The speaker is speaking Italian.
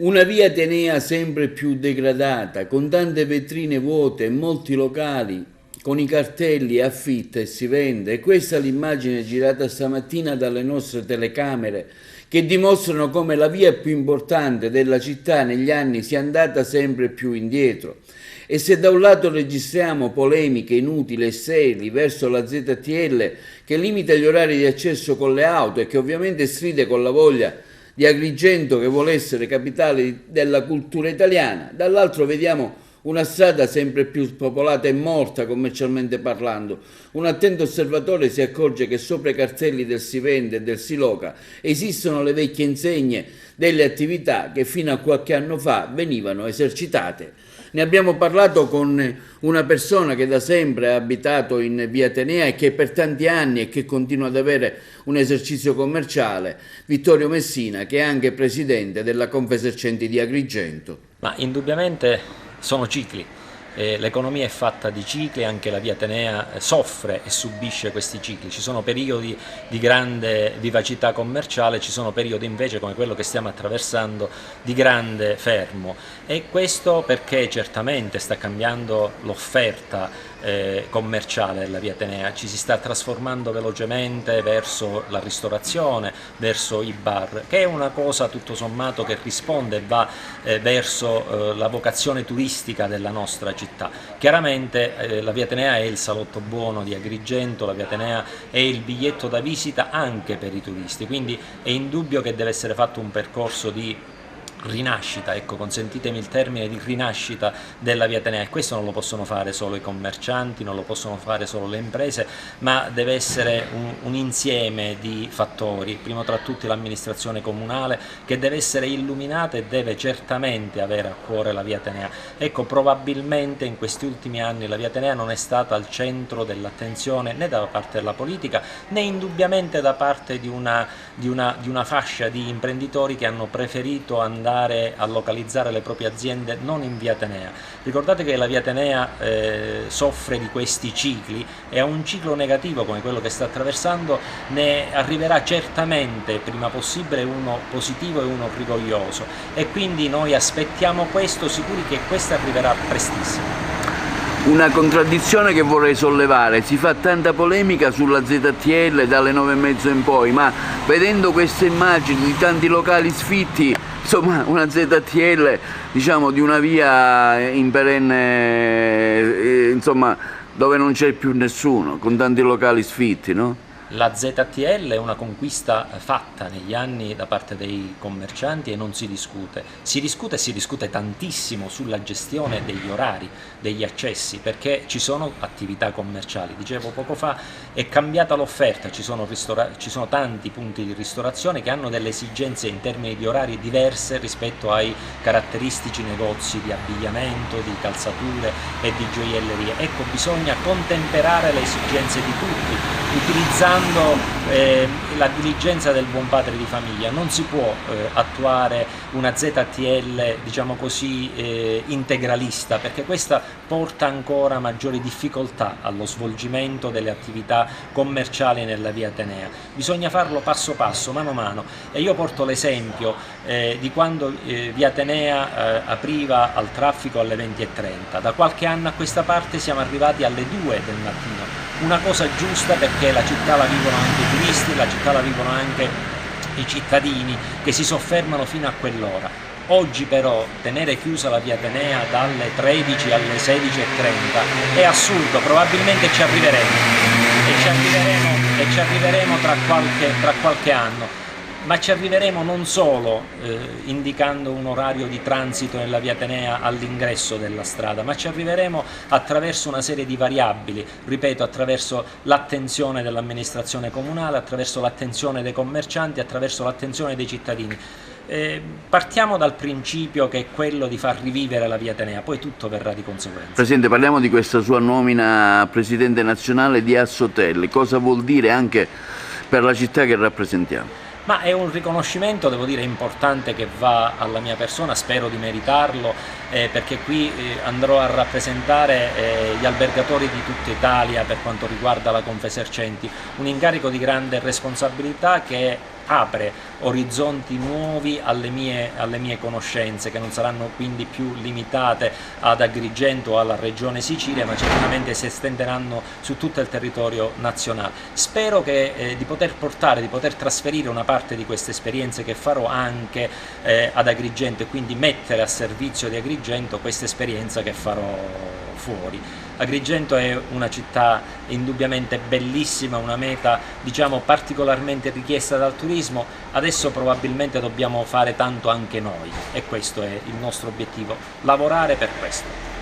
Una via Atenea sempre più degradata, con tante vetrine vuote e molti locali con i cartelli affitta e si vende. E questa è l'immagine girata stamattina dalle nostre telecamere che dimostrano come la via più importante della città negli anni sia andata sempre più indietro. E se da un lato registriamo polemiche inutili e sterili verso la ZTL che limita gli orari di accesso con le auto e che ovviamente stride con la voglia di Agrigento che vuole essere capitale della cultura italiana, dall'altro vediamo una strada sempre più spopolata e morta commercialmente parlando. Un attento osservatore si accorge che sopra i cartelli del si vende e del si loca esistono le vecchie insegne delle attività che fino a qualche anno fa venivano esercitate. Ne abbiamo parlato con una persona che da sempre ha abitato in via Atenea e che per tanti anni e che continua ad avere un esercizio commerciale, Vittorio Messina, che è anche presidente della Confesercenti di Agrigento. Ma indubbiamente sono cicli. L'economia è fatta di cicli, anche la via Atenea soffre e subisce questi cicli. Ci sono periodi di grande vivacità commerciale, ci sono periodi invece come quello che stiamo attraversando di grande fermo, e questo perché certamente sta cambiando l'offerta commerciale della via Atenea, ci si sta trasformando velocemente verso la ristorazione, verso i bar, che è una cosa tutto sommato che risponde e va verso la vocazione turistica della nostra città. Chiaramente la via Atenea è il salotto buono di Agrigento, la via Atenea è il biglietto da visita anche per i turisti, quindi è indubbio che deve essere fatto un percorso di rinascita, ecco, consentitemi il termine, di rinascita della via Atenea, e questo non lo possono fare solo i commercianti, non lo possono fare solo le imprese, ma deve essere un insieme di fattori, primo tra tutti l'amministrazione comunale, che deve essere illuminata e deve certamente avere a cuore la via Atenea. Ecco, probabilmente in questi ultimi anni la via Atenea non è stata al centro dell'attenzione né da parte della politica né indubbiamente da parte di una fascia di imprenditori che hanno preferito andare a localizzare le proprie aziende non in via Atenea. Ricordate che la via Atenea soffre di questi cicli, e a un ciclo negativo come quello che sta attraversando ne arriverà certamente prima possibile uno positivo e uno rigoglioso, e quindi noi aspettiamo questo, sicuri che questo arriverà prestissimo. Una contraddizione che vorrei sollevare: si fa tanta polemica sulla ZTL dalle 9:30 in poi, ma vedendo queste immagini di tanti locali sfitti, insomma una ZTL diciamo di una via in perenne, insomma dove non c'è più nessuno, con tanti locali sfitti, no? La ZTL è una conquista fatta negli anni da parte dei commercianti e non si discute. Si discute tantissimo sulla gestione degli orari, degli accessi, perché ci sono attività commerciali. Dicevo poco fa, è cambiata l'offerta, ci sono tanti punti di ristorazione che hanno delle esigenze in termini di orari diverse rispetto ai caratteristici negozi di abbigliamento, di calzature e di gioiellerie. Ecco, bisogna contemperare le esigenze di tutti, utilizzando la diligenza del buon padre di famiglia. Non si può attuare una ZTL, diciamo così, integralista, perché questa porta ancora maggiori difficoltà allo svolgimento delle attività commerciali nella via Atenea. Bisogna farlo passo passo, mano a mano, e io porto l'esempio di quando via Atenea apriva al traffico alle 20:30. Da qualche anno a questa parte siamo arrivati alle 2 del mattino. Una cosa giusta, perché la città la vivono anche i turisti, la città la vivono anche i cittadini che si soffermano fino a quell'ora. Oggi però tenere chiusa la via Atenea dalle 13 alle 16:30 è assurdo, probabilmente ci arriveremo tra qualche anno. Ma ci arriveremo non solo indicando un orario di transito nella via Atenea all'ingresso della strada, ma ci arriveremo attraverso una serie di variabili, ripeto, attraverso l'attenzione dell'amministrazione comunale, attraverso l'attenzione dei commercianti, attraverso l'attenzione dei cittadini. Partiamo dal principio che è quello di far rivivere la via Atenea, poi tutto verrà di conseguenza. Presidente, parliamo di questa sua nomina a Presidente nazionale di Assotelli. Cosa vuol dire anche per la città che rappresentiamo? Ma è un riconoscimento, devo dire, importante, che va alla mia persona, spero di meritarlo, perché qui andrò a rappresentare gli albergatori di tutta Italia per quanto riguarda la Confesercenti, un incarico di grande responsabilità che apre orizzonti nuovi alle mie conoscenze, che non saranno quindi più limitate ad Agrigento o alla regione Sicilia, ma certamente si estenderanno su tutto il territorio nazionale. Spero di poter portare, di poter trasferire una parte di queste esperienze che farò anche ad Agrigento, e quindi mettere a servizio di Agrigento questa esperienza che farò fuori. Agrigento è una città indubbiamente bellissima, una meta diciamo particolarmente richiesta dal turismo. Adesso probabilmente dobbiamo fare tanto anche noi, e questo è il nostro obiettivo, lavorare per questo.